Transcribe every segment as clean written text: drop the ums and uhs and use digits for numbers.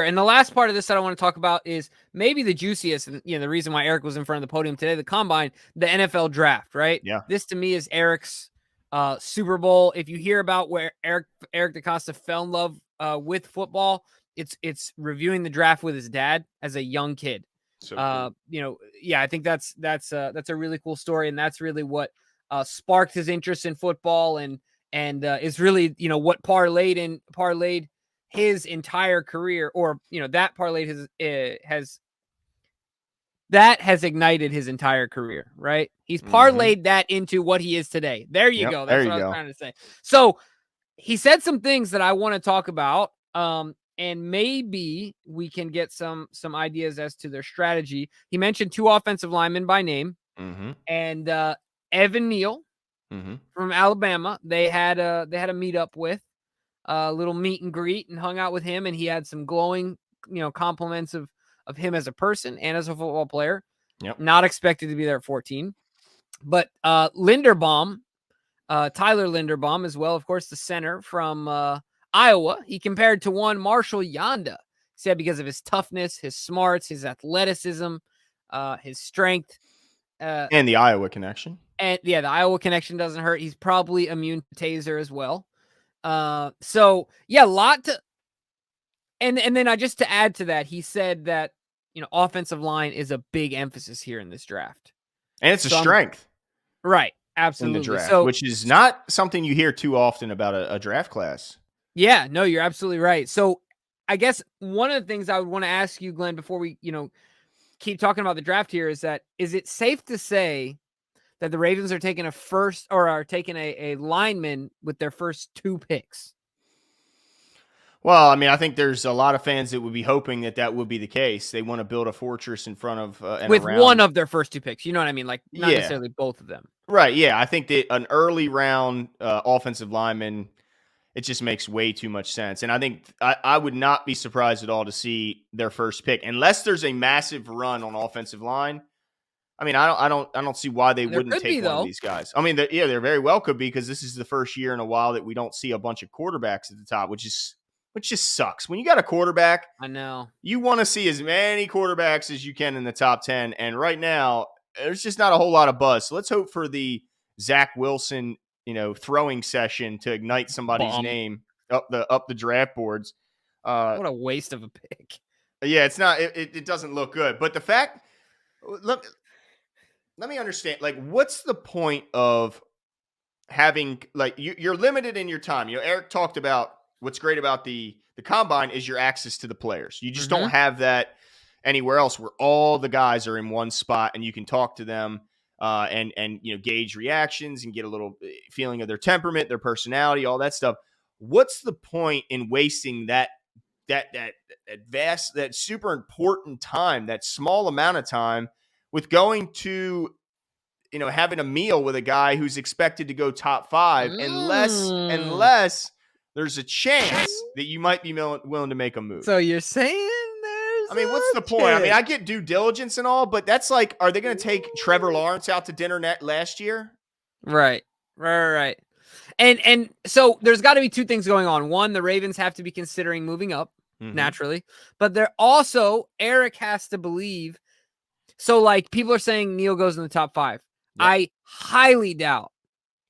And the last part of this that I want to talk about is maybe the juiciest, and the reason why Eric was in front of the podium today, the combine, the NFL draft, right? Yeah. This to me is Eric's Super Bowl. If you hear about where Eric DeCosta fell in love with football, it's reviewing the draft with his dad as a young kid. So cool. I think that's a really cool story, and that's really what sparked his interest in football, and is really what parlayed his entire career, or that parlayed has ignited his entire carear, right? He's parlayed that into what he is today. There you go. That's what I was trying to say. So he said some things that I want to talk about, and maybe we can get some ideas as to their strategy. He mentioned 2 offensive linemen by name, and Evan Neal from Alabama. They had a meetup with, a little meet and greet, and hung out with him, and he had some glowing, compliments of him as a person and as a football player. Yep. Not expected to be there at 14. But Linderbaum, Tyler Linderbaum as well, of course, the center from Iowa. He compared to one Marshall Yanda. He said because of his toughness, his smarts, his athleticism, his strength. And the Iowa connection. And the Iowa connection doesn't hurt. He's probably immune to taser as well. So yeah, a lot to, and then just to add to that, he said that, offensive line is a big emphasis here in this draft. And it's a strength. Right. Absolutely. In the draft, which is not something you hear too often about a draft class. Yeah, no, you're absolutely right. So I guess one of the things I would want to ask you, Glenn, before we, keep talking about the draft here, is it safe to say that the Ravens are taking a lineman with their first 2 picks? Well, I mean, I think there's a lot of fans that would be hoping that would be the case. They want to build a fortress in front of with one of their first 2 picks. You know what I mean? Like, not necessarily both of them. Right. Yeah. I think that an early round offensive lineman, it just makes way too much sense. And I think I would not be surprised at all to see their first pick, unless there's a massive run on offensive line. I mean, I don't see why they wouldn't take one of these guys. I mean, there very well could be, because this is the first year in a while that we don't see a bunch of quarterbacks at the top, which just sucks. When you got a quarterback, I know, you want to see as many quarterbacks as you can in the top 10. And right now, there's just not a whole lot of buzz. So let's hope for the Zach Wilson, throwing session to ignite somebody's name up the draft boards. What a waste of a pick. Yeah, it's not. It doesn't look good. But the fact, let me understand. Like, what's the point of having, like, you're limited in your time? Eric talked about what's great about the combine is your access to the players. You just don't have that anywhere else, where all the guys are in one spot and you can talk to them and gauge reactions and get a little feeling of their temperament, their personality, all that stuff. What's the point in wasting that vast, that super important time, that small amount of time, with going to having a meal with a guy who's expected to go top 5, unless there's a chance that you might be willing to make a move. So you're saying what's the point? I mean, I get due diligence and all, but that's like, are they going to take Trevor Lawrence out to dinner last year? Right. And so there's got to be 2 things going on. One, the Ravens have to be considering moving up naturally, but they're also, Eric has to believe. So, like, people are saying Neal goes in the top 5. Yep. I highly doubt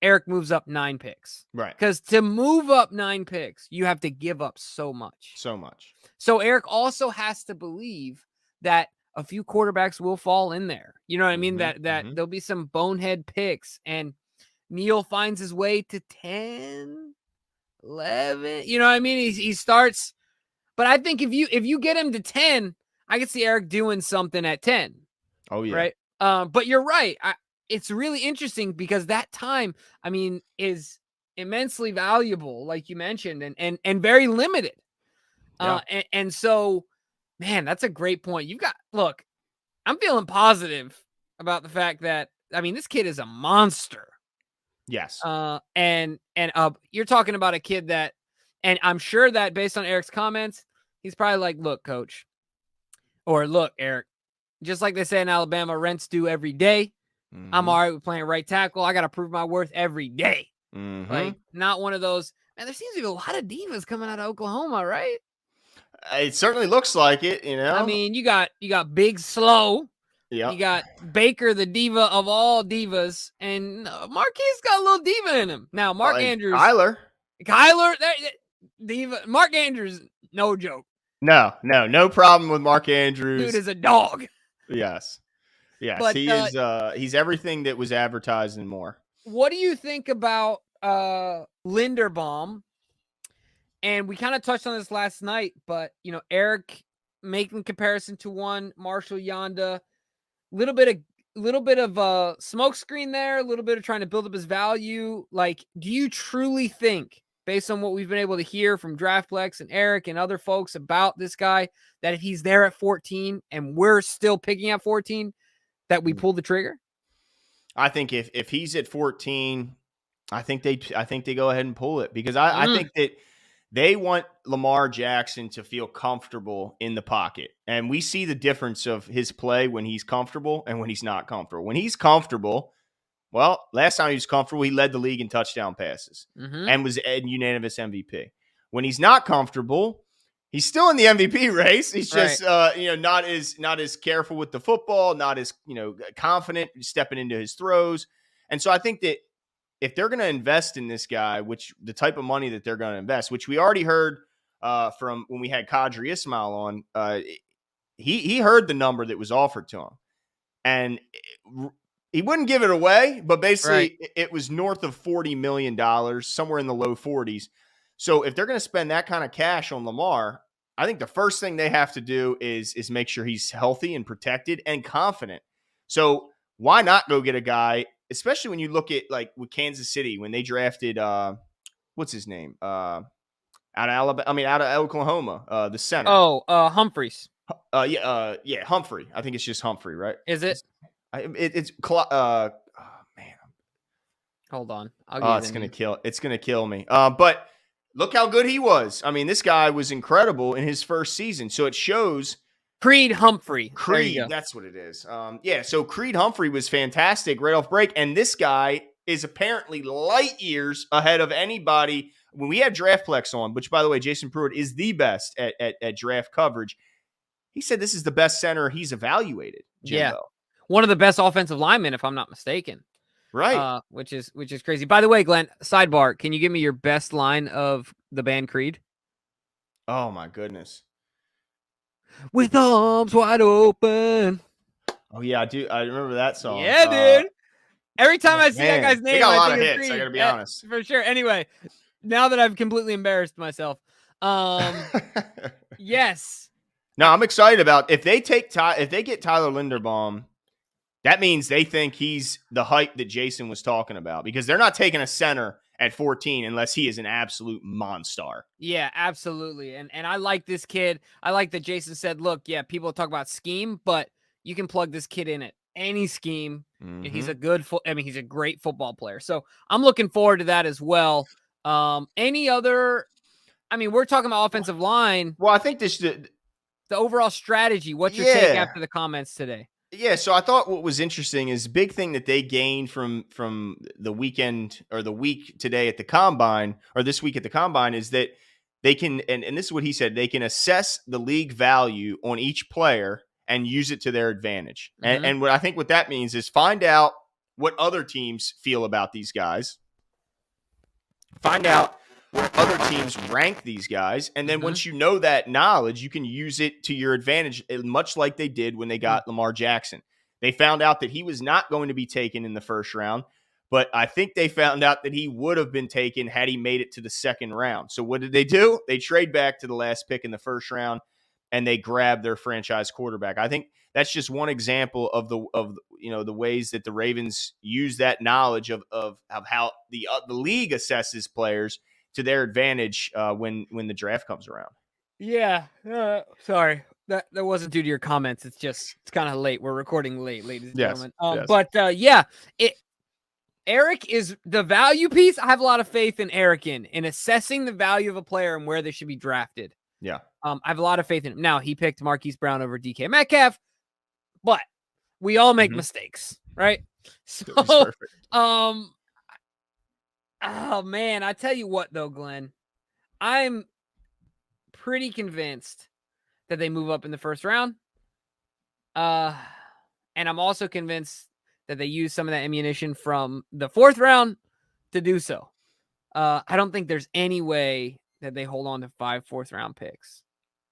Eric moves up 9 picks. Right. Because to move up 9 picks, you have to give up so much. So Eric also has to believe that a few quarterbacks will fall in there. You know what I mean? That there'll be some bonehead picks, and Neal finds his way to 10, 11. You know what I mean? He starts, but I think if you get him to 10, I can see Eric doing something at 10. Oh yeah. Right. But you're right. It's really interesting because that time, I mean, is immensely valuable, like you mentioned, and very limited. Yeah. And so, man, that's a great point. Look, I'm feeling positive about the fact that, I mean, this kid is a monster. Yes. And you're talking about a kid that, and I'm sure that based on Eric's comments, he's probably like, look, coach, or look, Eric, just like they say in Alabama, rent's due every day. I'm all right with playing right tackle. I got to prove my worth every day. Like, not one of those. Man, there seems to be a lot of divas coming out of Oklahoma, right? It certainly looks like it, you know. I mean, you got Big Slow. Yeah. You got Baker, the diva of all divas, and Marquise got a little diva in him. Now, Mark Andrews, Kyler, diva. Mark Andrews, no joke. No problem with Mark Andrews. Dude is a dog. Yes, but, he is. He's everything that was advertised and more. What do you think about Linderbaum? And we kind of touched on this last night, but Eric making comparison to one Marshall Yanda, little bit of a smoke screen there, a little bit of trying to build up his value. Like, do you truly think, based on what we've been able to hear from Draftplex and Eric and other folks about this guy, that if he's there at 14 and we're still picking at 14, that we pull the trigger? I think if he's at 14, I think they go ahead and pull it, because I think that they want Lamar Jackson to feel comfortable in the pocket. And we see the difference of his play when he's comfortable and when he's not comfortable. When he's comfortable, well, last time he was comfortable, he led the league in touchdown passes and was a unanimous MVP. When he's not comfortable, he's still in the MVP race. He's just not as careful with the football, not as confident stepping into his throws. And so I think that if they're going to invest in this guy, which the type of money that they're going to invest, which we already heard from when we had Qadri Ismail on, he heard the number that was offered to him, and he wouldn't give it away, but basically it was north of $40 million, somewhere in the low 40s. So if they're going to spend that kind of cash on Lamar, I think the first thing they have to do is make sure he's healthy and protected and confident. So why not go get a guy, especially when you look at like with Kansas City when they drafted what's his name out of Oklahoma, the center. Humphreys. Humphrey. I think it's just Humphrey, right? Is it? It's man. Hold on. It's gonna kill me. But look how good he was. I mean, this guy was incredible in his first season. So it shows. Creed Humphrey. That's what it is. So Creed Humphrey was fantastic right off break. And this guy is apparently light years ahead of anybody. When we had Draftplex on, which, by the way, Jason Pruitt is the best at draft coverage, he said this is the best center he's evaluated, Jimbo. Yeah. One of the best offensive linemen, if I'm not mistaken. Right. Which is crazy. By the way, Glenn, sidebar, can you give me your best line of the band Creed? Oh, my goodness. With arms wide open. Oh, yeah, I do. I remember that song. Yeah, dude. Every time I see that guy's name, they got a lot of hits, Creed. I got to be honest. For sure. Anyway, now that I've completely embarrassed myself. Yes. No, I'm excited about if they get Tyler Linderbaum, that means they think he's the hype that Jason was talking about, because they're not taking a center at 14 unless he is an absolute monster. Yeah, absolutely. And I like this kid. I like that Jason said, look, yeah, people talk about scheme, but you can plug this kid in at any scheme. Mm-hmm. He's he's a great football player. So I'm looking forward to that as well. Any other, we're talking about offensive line. Well, I think the overall strategy. What's your take after the comments today? Yeah, so I thought what was interesting is big thing that they gained from the weekend or the week today at the Combine, or this week at the Combine, is that they can, and this is what he said, they can assess the league value on each player and use it to their advantage. Mm-hmm. And what I think what that means is find out what other teams feel about these guys, find out where other teams rank these guys. And then once you know that knowledge, you can use it to your advantage, much like they did when they got Lamar Jackson. They found out that he was not going to be taken in the first round, but I think they found out that he would have been taken had he made it to the second round. So what did they do? They trade back to the last pick in the first round, and they grab their franchise quarterback. I think that's just one example of the ways that the Ravens use that knowledge of how the league assesses players to their advantage when the draft comes around. Yeah. Sorry. That wasn't due to your comments. It's kind of late. We're recording late, ladies and gentlemen. Yes. But Eric is the value piece. I have a lot of faith in Eric in assessing the value of a player and where they should be drafted. Yeah. I have a lot of faith in him. Now, he picked Marquise Brown over DK Metcalf, but we all make mistakes, right? So, oh, man, I tell you what, though, Glenn, I'm pretty convinced that they move up in the first round. And I'm also convinced that they use some of that ammunition from the fourth round to do so. I don't think there's any way that they hold on to 5 fourth-round picks.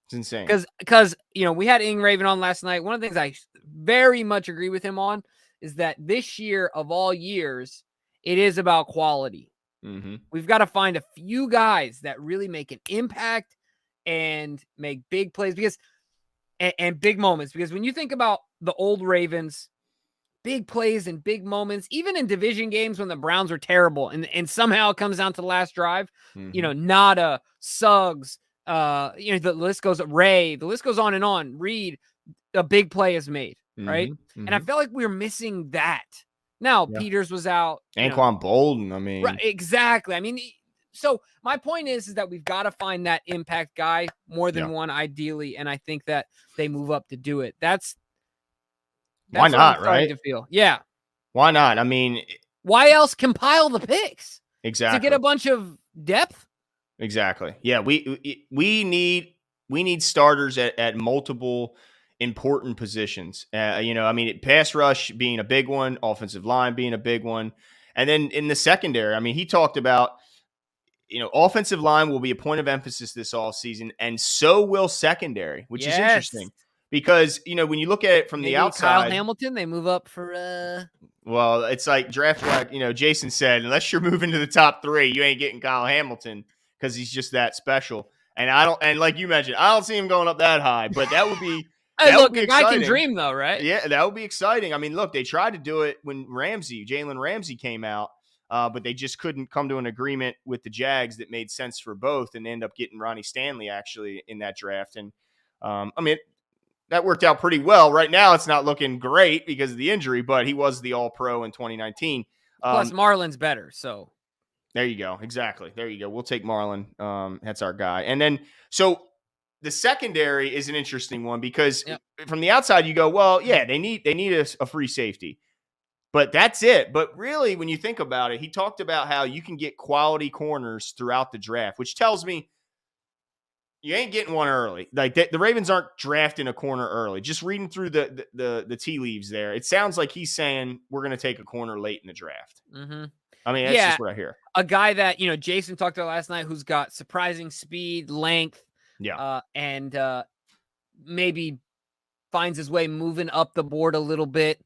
It's insane. Because we had Ing Raven on last night. One of the things I very much agree with him on is that this year of all years, it is about quality. Mm-hmm. We've got to find a few guys that really make an impact and make big plays and big moments. Because when you think about the old Ravens, big plays and big moments, even in division games when the Browns were terrible, and somehow it comes down to the last drive, Nada, Suggs, the list goes, Ray, the list goes on, Reed, a big play is made, right? And I felt like we were missing that. Now, Peters was out. Anquan Bolden, I mean. Right, exactly. I mean, so my point is that we've got to find that impact guy, more than one ideally, and I think that they move up to do it. That's why not, right? To feel. Yeah. Why not? I mean, why else compile the picks? Exactly. To get a bunch of depth? Exactly. Yeah, we need starters at multiple important positions. I mean, pass rush being a big one, offensive line being a big one. And then in the secondary, I mean, he talked about, offensive line will be a point of emphasis this offseason, and so will secondary, which is interesting. Because, when you look at it from the outside. Kyle Hamilton, they move up for Well, it's like draft, like, Jason said, unless you're moving to the top 3, you ain't getting Kyle Hamilton because he's just that special. And like you mentioned, I don't see him going up that high, but that would be a guy can dream though, right? Yeah, that would be exciting. I mean, look, they tried to do it when Jalen Ramsey came out, but they just couldn't come to an agreement with the Jags that made sense for both, and end up getting Ronnie Stanley actually in that draft. And I mean, that worked out pretty well. Right now, it's not looking great because of the injury, but he was the All-Pro in 2019. Plus, Marlon's better, so. There you go. Exactly. There you go. We'll take Marlon. That's our guy. And then, so the secondary is an interesting one because from the outside, you go, well, yeah, they need a free safety. But that's it. But really, when you think about it, he talked about how you can get quality corners throughout the draft, which tells me you ain't getting one early. Like the Ravens aren't drafting a corner early. Just reading through the tea leaves there, it sounds like he's saying we're going to take a corner late in the draft. Mm-hmm. I mean, that's just what I hear. A guy that, Jason talked about last night who's got surprising speed, length, and maybe finds his way moving up the board a little bit.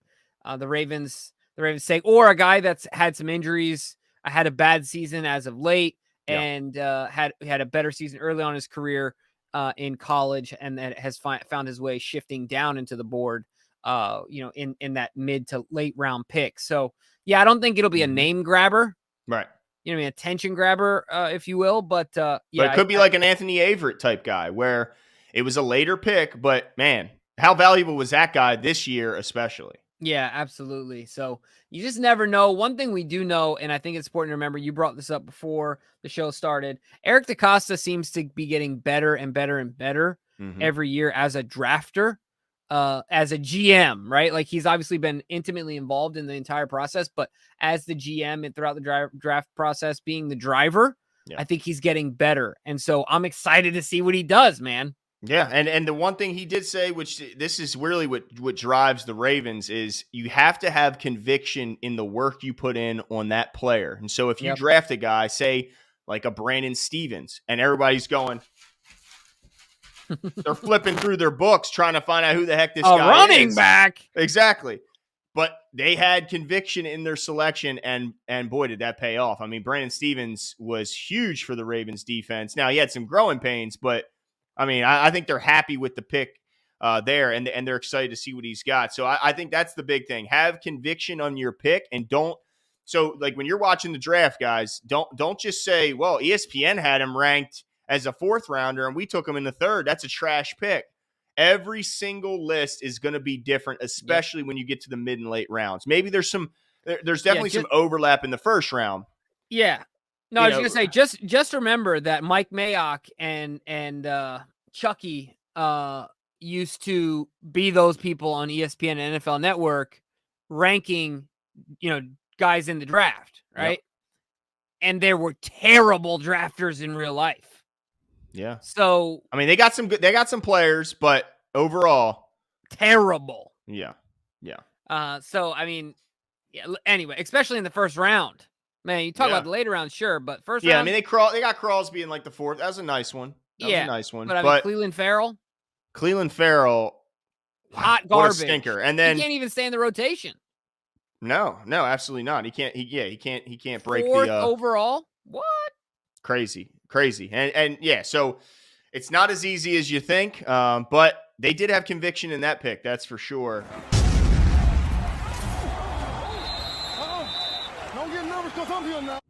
The Ravens say, or a guy that's had some injuries, had a bad season as of late, and had a better season early on in his career in college, and that has found his way shifting down into the board, in that mid to late round pick. So, yeah, I don't think it'll be a name grabber. Right. Attention grabber, if you will. But, but it could be like an Anthony Averett type guy where it was a later pick, but, man, how valuable was that guy this year especially? Yeah, absolutely. So you just never know. One thing we do know, and I think it's important to remember, you brought this up before the show started, Eric DeCosta seems to be getting better and better and better every year as a drafter, as a GM, right? Like he's obviously been intimately involved in the entire process, but as the GM and throughout the draft process, being the driver, I think he's getting better. And so I'm excited to see what he does, man. Yeah, and the one thing he did say, which this is really what drives the Ravens, is you have to have conviction in the work you put in on that player. And so if you draft a guy, say like a Brandon Stevens, and everybody's going, they're flipping through their books trying to find out who the heck this guy is. A running back. Exactly. But they had conviction in their selection, and boy, did that pay off. I mean, Brandon Stevens was huge for the Ravens defense. Now, he had some growing pains, but I mean, I think they're happy with the pick there, and they're excited to see what he's got. So I think that's the big thing. Have conviction on your pick, and don't. So like when you're watching the draft, guys, don't just say, well, ESPN had him ranked as a 4th rounder, and we took him in the 3rd. That's a trash pick. Every single list is going to be different, especially when you get to the mid and late rounds. Maybe there's definitely some overlap in the 1st round. Yeah. No, I was going to say, just remember that Mike Mayock and Chucky used to be those people on ESPN and NFL Network ranking, guys in the draft, right? Yep. And there were terrible drafters in real life. Yeah. So I mean, they got some players, but overall, terrible. Yeah. So I mean, yeah. Anyway, especially in the first round, man. You talk about the later rounds, sure, but first round. I mean, they got Crosby in like the 4th. That was a nice one. That was a nice one. But I mean, Cleveland Farrell, hot garbage, what a stinker. And then he can't even stay in the rotation. No, absolutely not. He can't. He can't break 4th the overall. What? Crazy, and yeah. So it's not as easy as you think, but they did have conviction in that pick. That's for sure. Don't get nervous because I'm here now.